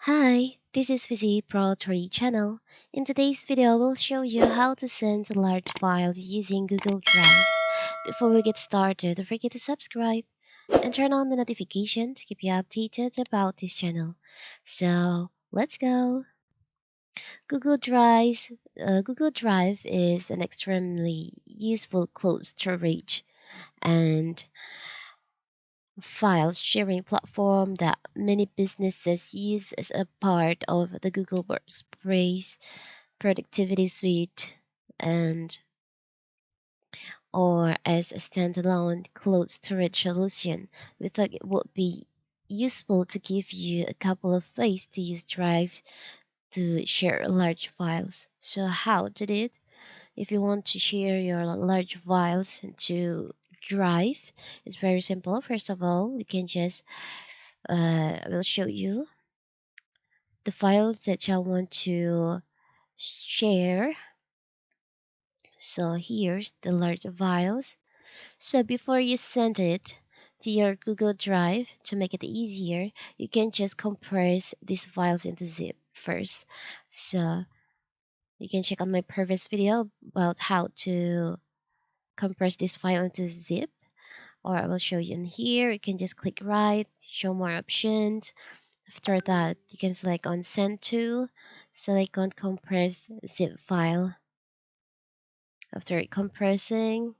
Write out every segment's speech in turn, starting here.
Hi, this is Fizzy Pro 3 channel. In today's video, we'll show you how to send large files using Google Drive. Before we get started, don't forget to subscribe and turn on the notification to keep you updated about this channel. So, let's go! Google Drive is an extremely useful cloud storage and file sharing platform that many businesses use as a part of the Google Workspace productivity suite and or as a standalone cloud storage solution. We thought it would be useful to give you a couple of ways to use Drive to share large files. So how to do it? If you want to share your large files to Drive, it's very simple. First of all, you can just I will show you the files that you want to share. So here's the large files. So before you send it to your Google Drive, to make it easier, you can just compress these files into zip first. So you can check on my previous video about how to compress this file into zip, or I will show you in here. You can just click right, show more options. After that, you can select on Send to, select on Compress Zip File. After it compressing,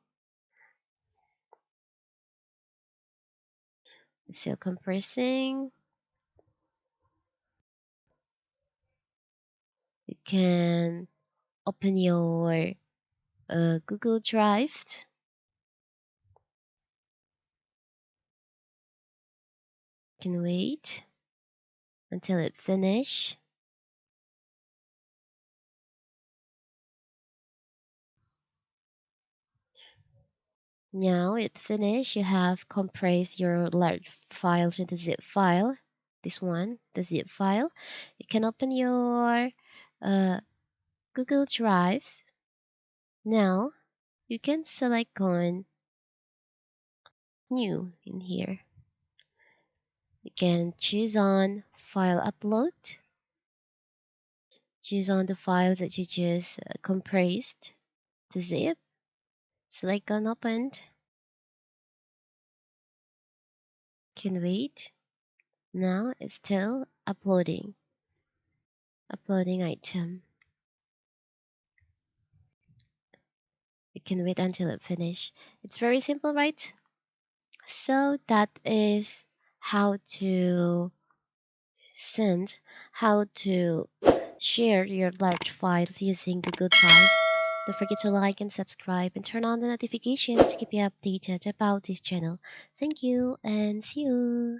it's still compressing. You can open your Google Drive. You can wait until it finish. Now it finished. You have compressed your large files into zip file. This one, the zip file. You can open your Google Drive. Now you can select on New in here. You can choose on File Upload. Choose on the files that you just compressed to zip. Select on Opened. Can wait. Now it's still uploading. Uploading item. You can wait until it finishes. It's very simple, right? So that is how to send, how to share your large files using Google Drive. Don't forget to like and subscribe and turn on the notification to keep you updated about this channel. Thank you and see you.